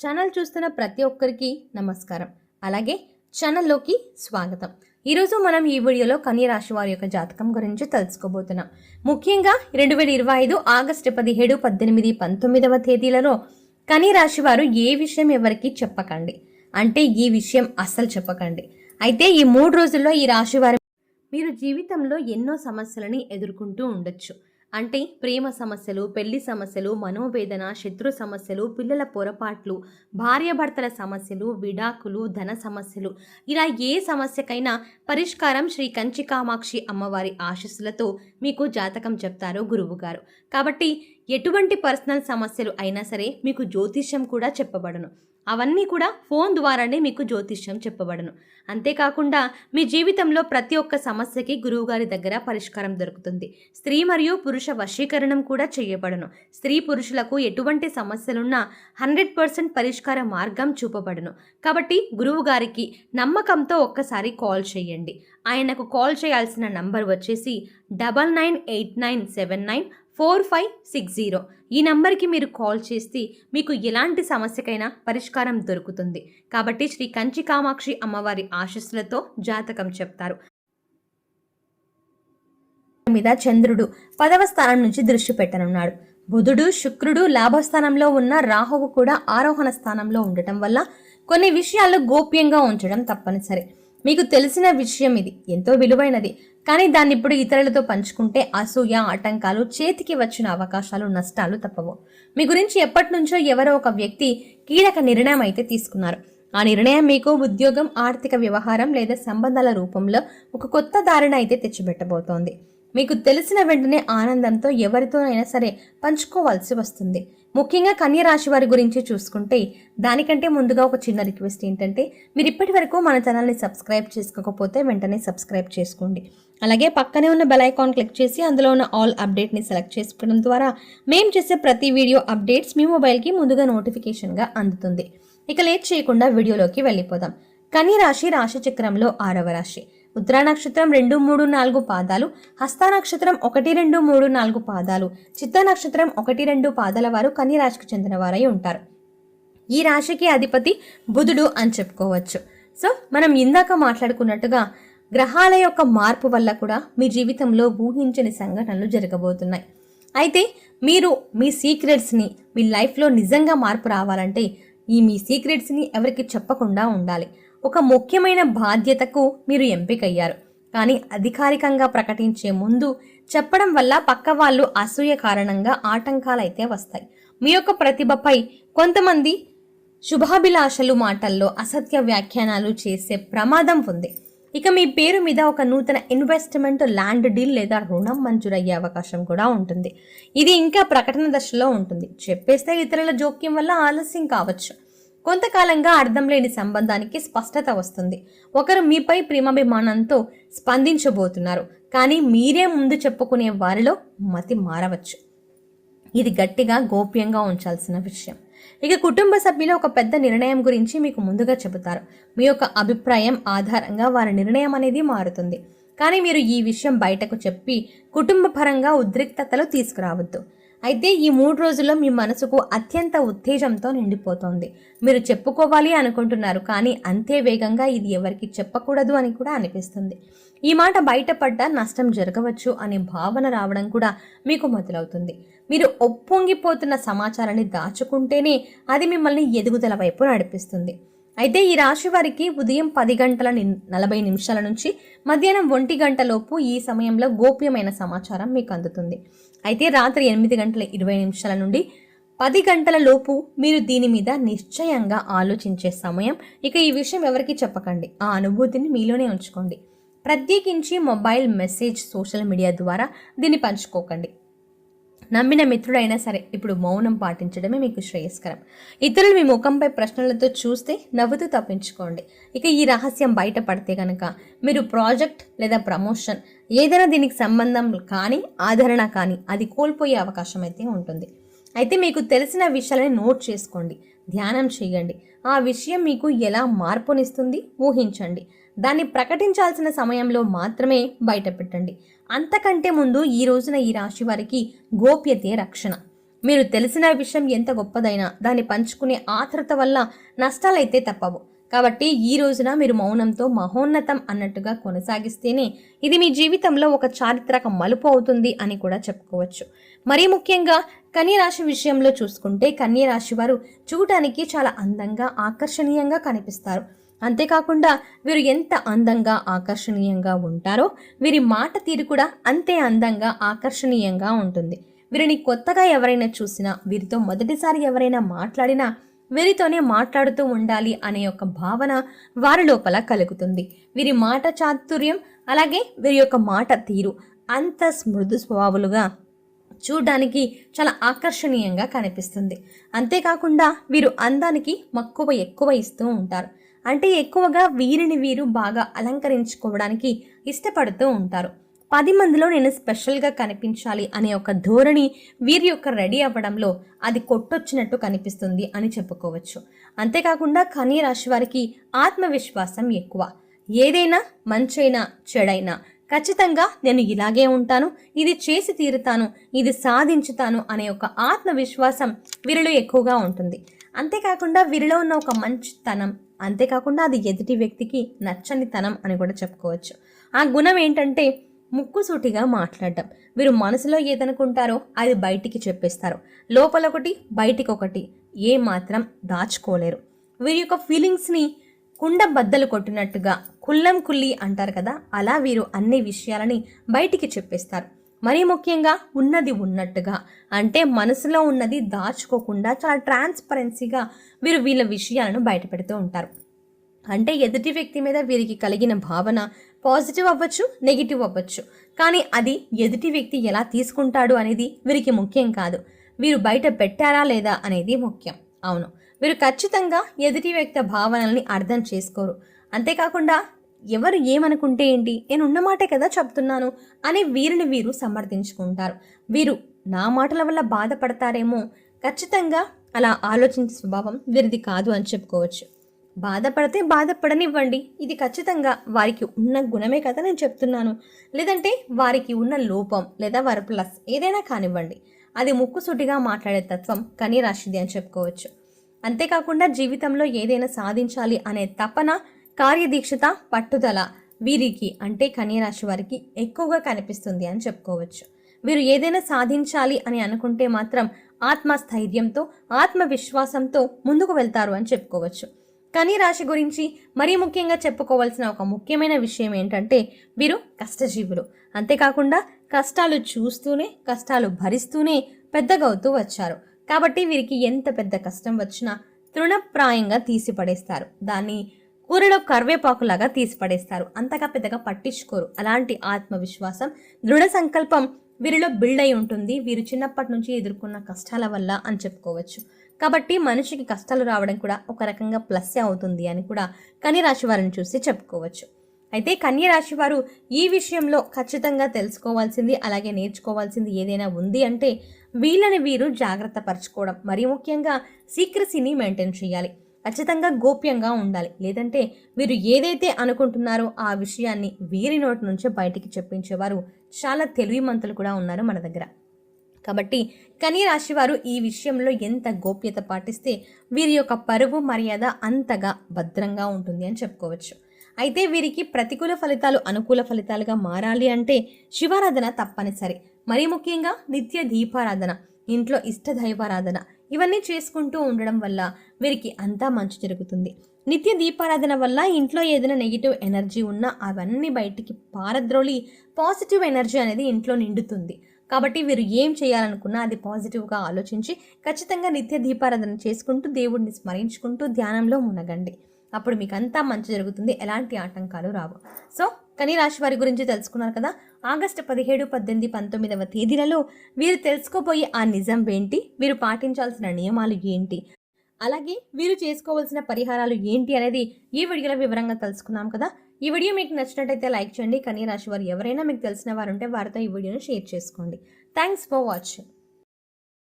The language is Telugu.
ఛానల్ చూస్తున్న ప్రతి ఒక్కరికి నమస్కారం. అలాగే ఛానల్లోకి స్వాగతం. ఈరోజు మనం ఈ వీడియోలో కన్య రాశి వారి యొక్క జాతకం గురించి తెలుసుకోబోతున్నాం. ముఖ్యంగా 2025 ఆగస్టు 17, 18, 19వ తేదీలలో కన్య రాశి వారు ఏ విషయం ఎవరికి చెప్పకండి. అంటే ఈ విషయం అస్సలు చెప్పకండి. అయితే ఈ 3 రోజుల్లో ఈ రాశి వారు మీరు జీవితంలో ఎన్నో సమస్యలని ఎదుర్కొంటూ ఉండొచ్చు. అంటే ప్రేమ సమస్యలు, పెళ్లి సమస్యలు, మనోవేదన, శత్రు సమస్యలు, పిల్లల పొరపాట్లు, భార్యాభర్తల సమస్యలు, విడాకులు, ధన సమస్యలు, ఇలా ఏ సమస్యకైనా పరిష్కారం శ్రీ కంచి కామాక్షి అమ్మవారి ఆశీస్సులతో మీకు జాతకం చెప్తారు గురువుగారు. కాబట్టి ఎటువంటి పర్సనల్ సమస్యలు అయినా సరే మీకు జ్యోతిష్యం కూడా చెప్పబడను. అవన్నీ కూడా ఫోన్ ద్వారానే మీకు జ్యోతిష్యం చెప్పబడను. అంతేకాకుండా మీ జీవితంలో ప్రతి ఒక్క సమస్యకి గురువుగారి దగ్గర పరిష్కారం దొరుకుతుంది. స్త్రీ మరియు పురుష వశీకరణం కూడా చేయబడను. స్త్రీ పురుషులకు ఎటువంటి సమస్యలున్నా 100% పరిష్కార మార్గం చూపబడను. కాబట్టి గురువుగారికి నమ్మకంతో ఒక్కసారి కాల్ చేయండి. ఆయనకు కాల్ చేయాల్సిన నంబర్ వచ్చేసి 9989794560. ఈ నంబర్కి మీరు కాల్ చేస్తే మీకు ఎలాంటి సమస్యకైనా పరిష్కారం దొరుకుతుంది. కాబట్టి శ్రీ కంచి కామాక్షి అమ్మవారి ఆశీస్సులతో జాతకం చెప్తారు. మీద చంద్రుడు 10వ స్థానం నుంచి దృష్టి పెట్టనున్నాడు. బుధుడు, శుక్రుడు లాభస్థానంలో ఉన్న రాహువు కూడా ఆరోహణ స్థానంలో ఉండటం వల్ల కొన్ని విషయాలు గోప్యంగా ఉంచడం తప్పనిసరి. మీకు తెలిసిన విషయం ఇది ఎంతో విలువైనది, కానీ దాన్ని ఇప్పుడు ఇతరులతో పంచుకుంటే అసూయ, ఆటంకాలు, చేతికి వచ్చిన అవకాశాలు, నష్టాలు తప్పవు. మీ గురించి ఎప్పటి నుంచో ఎవరో ఒక వ్యక్తి కీలక నిర్ణయం అయితే తీసుకున్నారు. ఆ నిర్ణయం మీకు ఉద్యోగం, ఆర్థిక వ్యవహారం లేదా సంబంధాల రూపంలో ఒక కొత్త దారిని అయితే తెచ్చిపెట్టబోతోంది. మీకు తెలిసిన వెంటనే ఆనందంతో ఎవరితోనైనా సరే పంచుకోవాల్సి వస్తుంది. ముఖ్యంగా కన్య రాశి వారి గురించి చూసుకుంటే దానికంటే ముందుగా ఒక చిన్న రిక్వెస్ట్ ఏంటంటే, మీరు ఇప్పటి వరకు మన ఛానల్ని సబ్స్క్రైబ్ చేసుకోకపోతే వెంటనే సబ్స్క్రైబ్ చేసుకోండి. అలాగే పక్కనే ఉన్న బెల్ ఐకాన్ క్లిక్ చేసి అందులో ఉన్న ఆల్ అప్డేట్ని సెలెక్ట్ చేసుకోవడం ద్వారా మేము చేసే ప్రతి వీడియో అప్డేట్స్ మీ మొబైల్కి ముందుగా నోటిఫికేషన్గా అందుతుంది. ఇక లేట్ చేయకుండా వీడియోలోకి వెళ్ళిపోదాం. కన్య రాశి రాశి చక్రంలో 6వ రాశి. ఉత్తరా నక్షత్రం 2, 3, 4 పాదాలు, హస్త నక్షత్రం 1, 2, 3, 4 పాదాలు, చిత్త నక్షత్రం 1, 2 పాదాల వారు కన్య రాశికి చెందిన వారై ఉంటారు. ఈ రాశికి అధిపతి బుధుడు అని చెప్పుకోవచ్చు. సో మనం ఇందాక మాట్లాడుకున్నట్టుగా గ్రహాల యొక్క మార్పు వల్ల కూడా మీ జీవితంలో ఊహించని సంఘటనలు జరగబోతున్నాయి. అయితే మీరు మీ సీక్రెట్స్ని, మీ లైఫ్లో నిజంగా మార్పు రావాలంటే మీ సీక్రెట్స్ని ఎవరికి చెప్పకుండా ఉండాలి. ఒక ముఖ్యమైన బాధ్యతకు మీరు ఎంపికయ్యారు, కానీ అధికారికంగా ప్రకటించే ముందు చెప్పడం వల్ల పక్క వాళ్ళు అసూయ కారణంగా ఆటంకాలైతే వస్తాయి. మీ యొక్క ప్రతిభపై కొంతమంది శుభాభిలాషలు మాటల్లో అసత్య వ్యాఖ్యానాలు చేసే ప్రమాదం ఉంది. ఇక మీ పేరు మీద ఒక నూతన ఇన్వెస్ట్మెంట్, ల్యాండ్ డీల్ లేదా రుణం మంజూరయ్యే అవకాశం కూడా ఉంటుంది. ఇది ఇంకా ప్రకటన దశలో ఉంటుంది. చెప్పేస్తే ఇతరుల జోక్యం వల్ల ఆలస్యం కావచ్చు. కొంతకాలంగా అర్థం లేని సంబంధానికి స్పష్టత వస్తుంది. ఒకరు మీపై ప్రేమాభిమానంతో స్పందించబోతున్నారు, కానీ మీరే ముందు చెప్పుకునే వారిలో మతి మారవచ్చు. ఇది గట్టిగా గోప్యంగా ఉంచాల్సిన విషయం. ఇక కుటుంబ సభ్యులు ఒక పెద్ద నిర్ణయం గురించి మీకు ముందుగా చెబుతారు. మీ యొక్క అభిప్రాయం ఆధారంగా వారి నిర్ణయం అనేది మారుతుంది, కానీ మీరు ఈ విషయం బయటకు చెప్పి కుటుంబ పరంగా ఉద్రిక్తతలు తీసుకురావద్దు. అయితే ఈ 3 రోజుల్లో మీ మనసుకు అత్యంత ఉత్తేజంతో నిండిపోతోంది. మీరు చెప్పుకోవాలి అనుకుంటున్నారు, కానీ అంతే వేగంగా ఇది ఎవరికి చెప్పకూడదు అని కూడా అనిపిస్తుంది. ఈ మాట బయటపడ్డా నష్టం జరగవచ్చు అనే భావన రావడం కూడా మీకు మొదలవుతుంది. మీరు ఒప్పొంగిపోతున్న సమాచారాన్ని దాచుకుంటేనే అది మిమ్మల్ని ఎదుగుదల వైపు నడిపిస్తుంది. అయితే ఈ రాశి వారికి ఉదయం 10:40 నుంచి మధ్యాహ్నం 1 గంటలోపు ఈ సమయంలో గోప్యమైన సమాచారం మీకు అందుతుంది. అయితే రాత్రి 8:20 నుండి 10 గంటల లోపు మీరు దీని మీద నిశ్చయంగా ఆలోచించే సమయం. ఇక ఈ విషయం ఎవరికి చెప్పకండి. ఆ అనుభూతిని మీలోనే ఉంచుకోండి. ప్రత్యేకించి మొబైల్, మెసేజ్, సోషల్ మీడియా ద్వారా దీన్ని పంచుకోకండి. నమ్మిన మిత్రుడైనా సరే ఇప్పుడు మౌనం పాటించడమే మీకు శ్రేయస్కరం. ఇతరులు మీ ముఖంపై ప్రశ్నలతో చూస్తే నవ్వుతూ తప్పించుకోండి. ఇక ఈ రహస్యం బయటపడితే కనుక మీరు ప్రాజెక్ట్ లేదా ప్రమోషన్ ఏదైనా దీనికి సంబంధం కానీ ఆదరణ కానీ అది కోల్పోయే అవకాశం అయితే ఉంటుంది. అయితే మీకు తెలిసిన విషయాలని నోట్ చేసుకోండి, ధ్యానం చేయండి. ఆ విషయం మీకు ఎలా మార్పునిస్తుంది ఊహించండి. దాన్ని ప్రకటించాల్సిన సమయంలో మాత్రమే బయట పెట్టండి. అంతకంటే ముందు ఈ రోజున ఈ రాశి వారికి గోప్యతే రక్షణ. మీరు తెలిసిన విషయం ఎంత గొప్పదైనా దాన్ని పంచుకునే ఆతృత వల్ల నష్టాలైతే తప్పవు. కాబట్టి ఈ రోజున మీరు మౌనంతో మహోన్నతం అన్నట్టుగా కొనసాగిస్తేనే ఇది మీ జీవితంలో ఒక చారిత్రక మలుపు అవుతుంది అని కూడా చెప్పుకోవచ్చు. మరీ ముఖ్యంగా కన్యరాశి విషయంలో చూసుకుంటే కన్యరాశి వారు చూడటానికి చాలా అందంగా ఆకర్షణీయంగా కనిపిస్తారు. అంతేకాకుండా వీరు ఎంత అందంగా ఆకర్షణీయంగా ఉంటారో వీరి మాట తీరు కూడా అంతే అందంగా ఆకర్షణీయంగా ఉంటుంది. వీరిని కొత్తగా ఎవరైనా చూసినా, వీరితో మొదటిసారి ఎవరైనా మాట్లాడినా వీరితోనే మాట్లాడుతూ ఉండాలి అనే ఒక భావన వారి లోపల కలుగుతుంది. వీరి మాట చాతుర్యం అలాగే వీరి యొక్క మాట తీరు అంత మృదు స్వభావులుగా చూడడానికి చాలా ఆకర్షణీయంగా కనిపిస్తుంది. అంతేకాకుండా వీరు అందానికి మక్కువ ఎక్కువ ఇస్తూ ఉంటారు. అంటే ఎక్కువగా వీరిని వీరు బాగా అలంకరించుకోవడానికి ఇష్టపడుతూ ఉంటారు. 10 మందిలో నేను స్పెషల్గా కనిపించాలి అనే ఒక ధోరణి వీరి యొక్క రెడీ అవ్వడంలో అది కొట్టొచ్చినట్టు కనిపిస్తుంది అని చెప్పుకోవచ్చు. అంతేకాకుండా కన్య రాశి వారికి ఆత్మవిశ్వాసం ఎక్కువ. ఏదైనా మంచైనా చెడైనా ఖచ్చితంగా నేను ఇలాగే ఉంటాను, ఇది చేసి తీరుతాను, ఇది సాధించుతాను అనే ఒక ఆత్మవిశ్వాసం వీరిలో ఎక్కువగా ఉంటుంది. అంతేకాకుండా వీరిలో ఉన్న ఒక మంచితనం, అంతేకాకుండా అది ఎదుటి వ్యక్తికి నచ్చని తనం అని కూడా చెప్పుకోవచ్చు. ఆ గుణం ఏంటంటే ముక్కుసూటిగా మాట్లాడడం. వీరు మనసులో ఏదనుకుంటారో అది బయటికి చెప్పేస్తారు. లోపల ఒకటి బయటికి ఒకటి ఏ మాత్రం దాచుకోలేరు. వీరి యొక్క ఫీలింగ్స్ని కుండ బద్దలు కొట్టినట్టుగా కుల్లం కుల్లి అంటారు కదా, అలా వీరు అన్ని విషయాలని బయటికి చెప్పేస్తారు. మరీ ముఖ్యంగా ఉన్నది ఉన్నట్టుగా, అంటే మనసులో ఉన్నది దాచుకోకుండా చాలా ట్రాన్స్పరెన్సీగా వీరు వీళ్ళ విషయాలను బయటపెడుతూ ఉంటారు. అంటే ఎదుటి వ్యక్తి మీద వీరికి కలిగిన భావన పాజిటివ్ అవ్వచ్చు, నెగిటివ్ అవ్వచ్చు, కానీ అది ఎదుటి వ్యక్తి ఎలా తీసుకుంటాడు అనేది వీరికి ముఖ్యం కాదు. వీరు బయట పెట్టారా లేదా అనేది ముఖ్యం. అవును, వీరు ఖచ్చితంగా ఎదుటి వ్యక్తి భావనల్ని అర్థం చేసుకోరు. అంతేకాకుండా ఎవరు ఏమనుకుంటే ఏంటి, నేను ఉన్నమాటే కదా చెప్తున్నాను అని వీరిని వీరు సమర్థించుకుంటారు. వీరు నా మాటల వల్ల బాధపడతారేమో, ఖచ్చితంగా అలా ఆలోచించే స్వభావం వీరిది కాదు అని చెప్పుకోవచ్చు. బాధపడితే బాధపడనివ్వండి, ఇది ఖచ్చితంగా వారికి ఉన్న గుణమే కదా నేను చెప్తున్నాను. లేదంటే వారికి ఉన్న లోపం లేదా వారి ప్లస్ ఏదైనా కానివ్వండి, అది ముక్కుసూటిగా మాట్లాడే తత్వం కన్య రాశిది అని చెప్పుకోవచ్చు. అంతేకాకుండా జీవితంలో ఏదైనా సాధించాలి అనే తపన, కార్యదీక్షత, పట్టుదల వీరికి అంటే కన్య రాశి వారికి ఎక్కువగా కనిపిస్తుంది అని చెప్పుకోవచ్చు. వీరు ఏదైనా సాధించాలి అని అనుకుంటే మాత్రం ఆత్మస్థైర్యంతో, ఆత్మవిశ్వాసంతో ముందుకు వెళ్తారు అని చెప్పుకోవచ్చు. కన్య రాశి గురించి మరీ ముఖ్యంగా చెప్పుకోవాల్సిన ఒక ముఖ్యమైన విషయం ఏంటంటే వీరు కష్టజీవులు. అంతేకాకుండా కష్టాలు చూస్తూనే, కష్టాలు భరిస్తూనే పెద్దగవుతూ వచ్చారు. కాబట్టి వీరికి ఎంత పెద్ద కష్టం వచ్చినా తృణప్రాయంగా తీసిపడేస్తారు. దాన్ని కూరలో కరివేపాకులాగా తీసిపడేస్తారు. అంతగా పెద్దగా పట్టించుకోరు. అలాంటి ఆత్మవిశ్వాసం, దృఢ సంకల్పం వీరిలో బిల్డ్ అయి ఉంటుంది. వీరు చిన్నప్పటి నుంచి ఎదుర్కొన్న కష్టాల వల్ల అని చెప్పుకోవచ్చు. కాబట్టి మనిషికి కష్టాలు రావడం కూడా ఒక రకంగా ప్లస్ అవుతుంది అని కూడా కన్య రాశి వారిని చూసి చెప్పుకోవచ్చు. అయితే కన్య రాశి వారు ఈ విషయంలో ఖచ్చితంగా తెలుసుకోవాల్సింది, అలాగే నేర్చుకోవాల్సింది ఏదైనా ఉంది అంటే వీళ్ళని వీరు జాగ్రత్త పరచుకోవడం, మరీ ముఖ్యంగా సీక్రసీని మెయింటైన్ చేయాలి. ఖచ్చితంగా గోప్యంగా ఉండాలి. లేదంటే వీరు ఏదైతే అనుకుంటున్నారో ఆ విషయాన్ని వీరి నోటి నుంచే బయటికి చెప్పించేవారు చాలా తెలివిమంతులు కూడా ఉన్నారు మన దగ్గర. కాబట్టి కన్య రాశి వారు ఈ విషయంలో ఎంత గోప్యత పాటిస్తే వీరి యొక్క పరువు మర్యాద అంతగా భద్రంగా ఉంటుంది అని చెప్పుకోవచ్చు. అయితే వీరికి ప్రతికూల ఫలితాలు అనుకూల ఫలితాలుగా మారాలి అంటే శివారాధన తప్పనిసరి. మరీ ముఖ్యంగా నిత్య దీపారాధన, ఇంట్లో ఇష్ట దైవారాధన ఇవన్నీ చేసుకుంటూ ఉండడం వల్ల వీరికి అంతా మంచి జరుగుతుంది. నిత్య దీపారాధన వల్ల ఇంట్లో ఏదైనా నెగిటివ్ ఎనర్జీ ఉన్నా అవన్నీ బయటికి పారద్రోలి పాజిటివ్ ఎనర్జీ అనేది ఇంట్లో నిండుతుంది. కాబట్టి వీరు ఏం చేయాలనుకున్నా అది పాజిటివ్గా ఆలోచించి ఖచ్చితంగా నిత్య దీపారాధన చేసుకుంటూ దేవుడిని స్మరించుకుంటూ ధ్యానంలో మునగండి. అప్పుడు మీకు అంతా మంచి జరుగుతుంది, ఎలాంటి ఆటంకాలు రావు. సో కన్య రాశి వారి గురించి తెలుసుకున్నారు కదా. ఆగస్టు 17, 18, 19వ తేదీలలో వీరు తెలుసుకోబోయే ఆ నిజం ఏంటి, వీరు పాటించాల్సిన నియమాలు ఏంటి, అలాగే వీరు చేసుకోవాల్సిన పరిహారాలు ఏంటి అనేది ఈ వీడియోలో వివరంగా తెలుసుకున్నాం కదా. ఈ వీడియో మీకు నచ్చినట్టయితే లైక్ చేయండి. కన్య రాశి వారు ఎవరైనా మీకు తెలిసిన వారు ఉంటే వారితో ఈ వీడియోని షేర్ చేసుకోండి. Thanks for watching.